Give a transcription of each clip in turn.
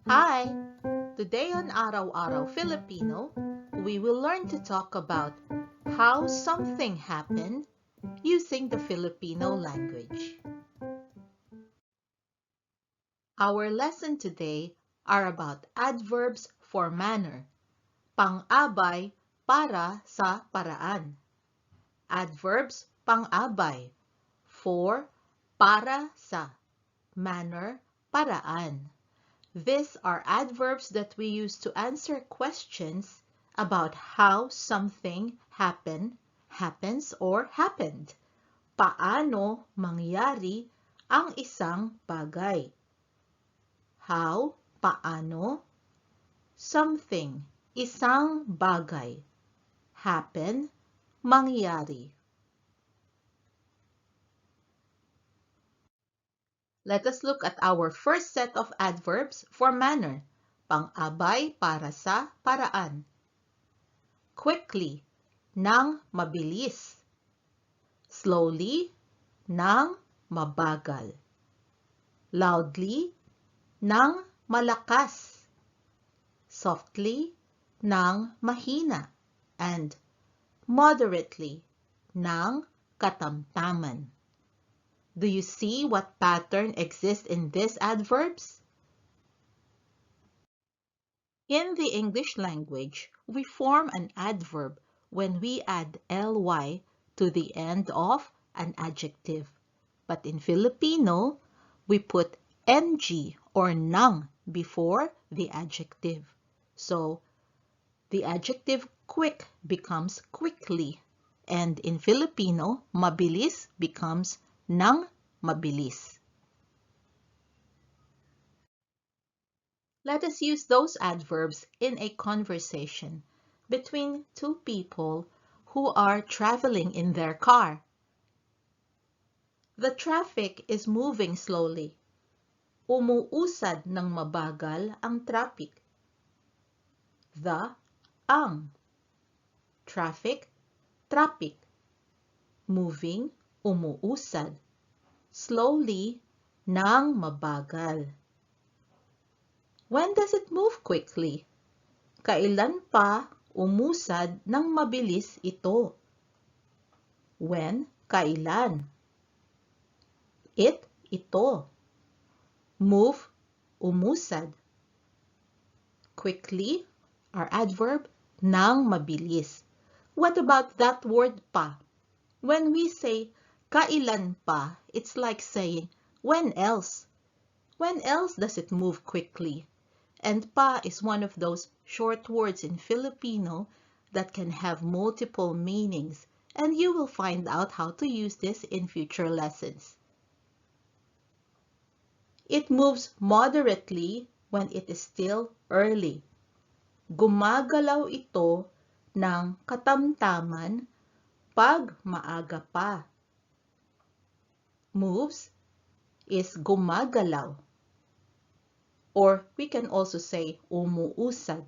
Hi! Today on Araw-Araw Filipino, we will learn to talk about how something happened using the Filipino language. Our lesson today are about adverbs for manner, pang-abay para sa paraan. Adverbs pang-abay, for, para sa, manner, paraan. These are adverbs that we use to answer questions about how something happens, or happened. Paano mangyari ang isang bagay? How, paano, something, isang bagay. Happen, mangyari. Let us look at our first set of adverbs for manner, pang-abay para sa paraan. Quickly, nang mabilis. Slowly, nang mabagal. Loudly, nang malakas. Softly, nang mahina. And moderately, nang katamtaman. Do you see what pattern exists in these adverbs? In the English language, we form an adverb when we add ly to the end of an adjective. But in Filipino, we put ng or nang before the adjective. So, the adjective quick becomes quickly. And in Filipino, mabilis becomes nang mabilis. Let us use those adverbs in a conversation between two people who are traveling in their car. The traffic is moving slowly. Umuusad ng mabagal ang traffic. The, ang. Traffic, traffic. Moving, umuusad. Slowly, nang mabagal. When does it move quickly? Kailan pa umusad ng mabilis ito? When, kailan. It, ito. Move, umusad. Quickly, our adverb, nang mabilis. What about that word pa? When we say, kailan pa, it's like saying, when else? When else does it move quickly? And pa is one of those short words in Filipino that can have multiple meanings, and you will find out how to use this in future lessons. It moves moderately when it is still early. Gumagalaw ito ng katamtaman pag maaga pa. Moves is gumagalaw. Or we can also say umuusad.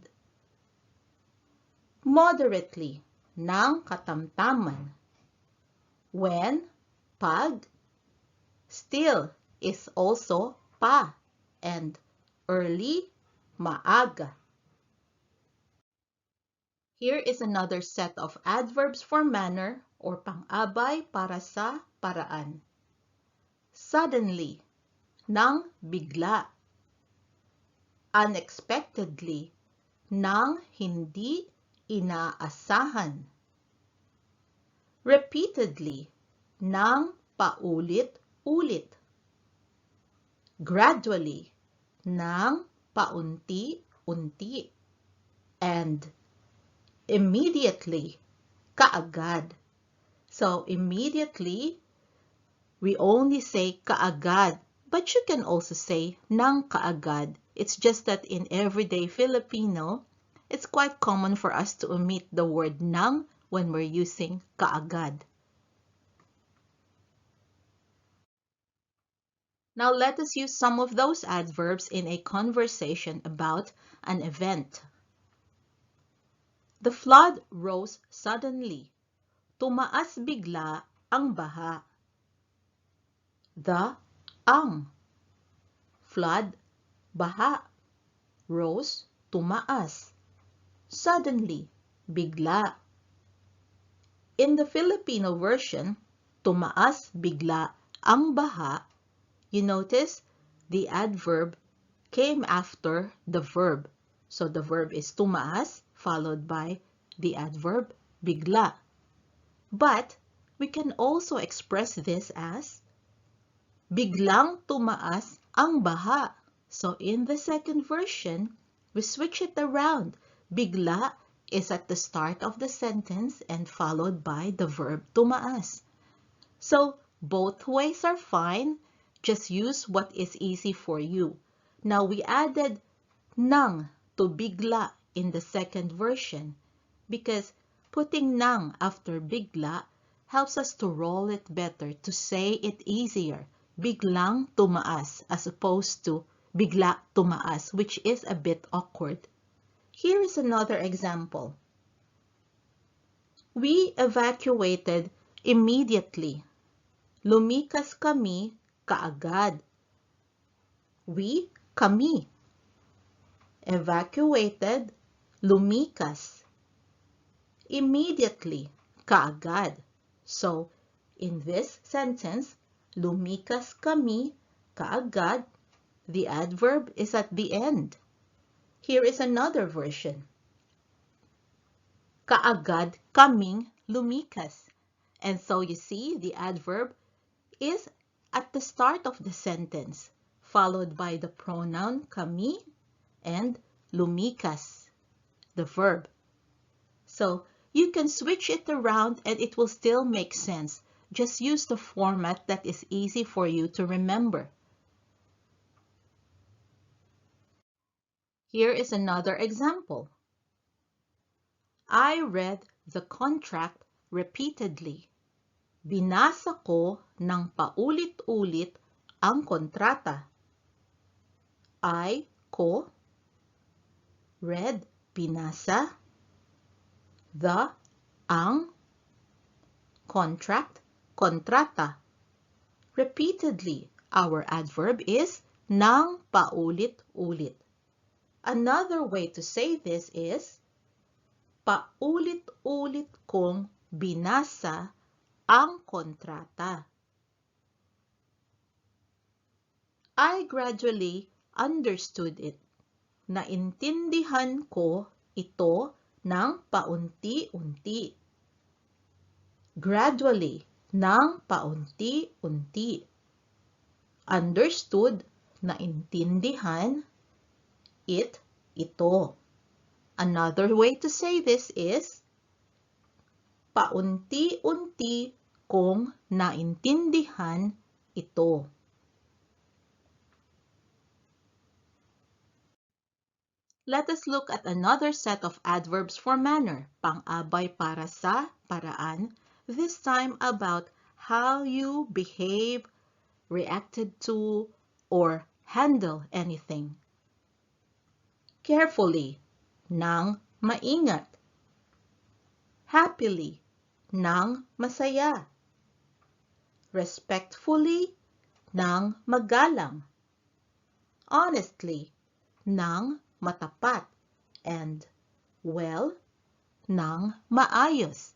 Moderately, ng katamtaman. When, pag. Still is also pa. And early, maaga. Here is another set of adverbs for manner or pang-abay para sa paraan. Suddenly, nang bigla. Unexpectedly, nang hindi inaasahan. Repeatedly, nang paulit-ulit. Gradually, nang paunti-unti. And immediately, kaagad. So immediately, we only say kaagad, but you can also say nang kaagad. It's just that in everyday Filipino, it's quite common for us to omit the word nang when we're using kaagad. Now let us use some of those adverbs in a conversation about an event. The flood rose suddenly. Tumaas bigla ang baha. The, ang. Flood, baha. rose, tumaas. Suddenly, bigla. In the Filipino version, tumaas bigla ang baha, you notice the adverb came after the verb. So the verb is tumaas followed by the adverb bigla. But we can also express this as biglang tumaas ang baha. So in the second version, we switch it around. Bigla is at the start of the sentence and followed by the verb tumaas. So both ways are fine. Just use what is easy for you. Now we added nang to bigla in the second version because putting nang after bigla helps us to roll it better, to say it easier. Biglang tumaas as opposed to bigla tumaas, which is a bit awkward. Here is another example. We evacuated immediately. Lumikas kami kaagad. We, kami. Evacuated, lumikas. Immediately, kaagad. So, in this sentence, lumikas kami kaagad, the adverb is at the end. Here is another version. Kaagad kaming lumikas. And so you see the adverb is at the start of the sentence, followed by the pronoun kami and lumikas, the verb. So you can switch it around and it will still make sense. Just use the format that is easy for you to remember. Here is another example. I read the contract repeatedly. Binasa ko ng paulit-ulit ang kontrata. I, ko, read, binasa, the, ang, contract, kontrata. Repeatedly, our adverb is nang paulit-ulit. Another way to say this is paulit-ulit kong binasa ang kontrata. I gradually understood it. Naintindihan ko ito ng paunti-unti. Gradually, ng paunti-unti. Understood, naintindihan, it, ito. Another way to say this is paunti-unti kong naintindihan ito. Let us look at another set of adverbs for manner, pang-abay para sa, paraan, this time about how you behave, reacted to, or handle anything. Carefully, nang maingat. Happily, nang masaya. Respectfully, nang magalang. Honestly, nang matapat. And, well, nang maayos.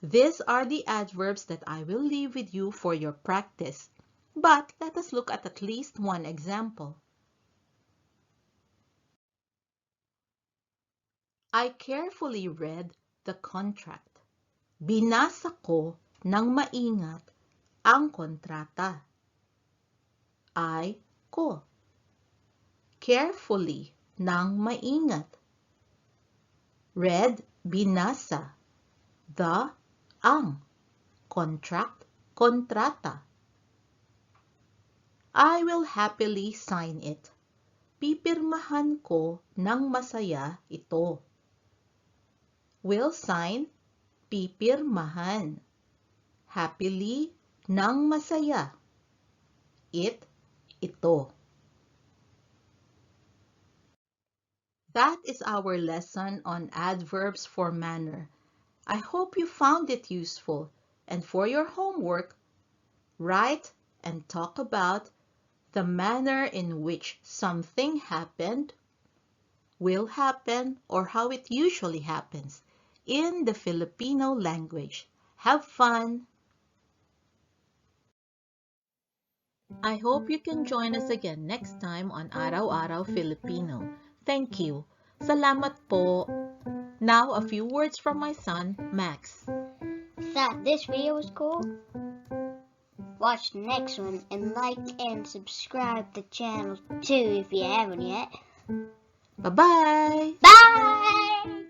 These are the adverbs that I will leave with you for your practice. But let us look at least one example. I carefully read the contract. Binasa ko ng maingat ang kontrata. I, ko. Carefully, ng maingat. Read, binasa. The, ang. Contract, kontrata. I will happily sign it. Pipirmahan ko ng masaya ito. Will sign, pipirmahan. Happily, ng masaya. It, ito. That is our lesson on adverbs for manner. I hope you found it useful. And for your homework, write and talk about the manner in which something happened, will happen or how it usually happens in the Filipino language. Have fun! I hope you can join us again next time on Araw-Araw Filipino. Thank you. Salamat po. Now, a few words from my son, Max. Thought this video was cool? Watch the next one and like and subscribe to the channel too if you haven't yet. Bye-bye! Bye!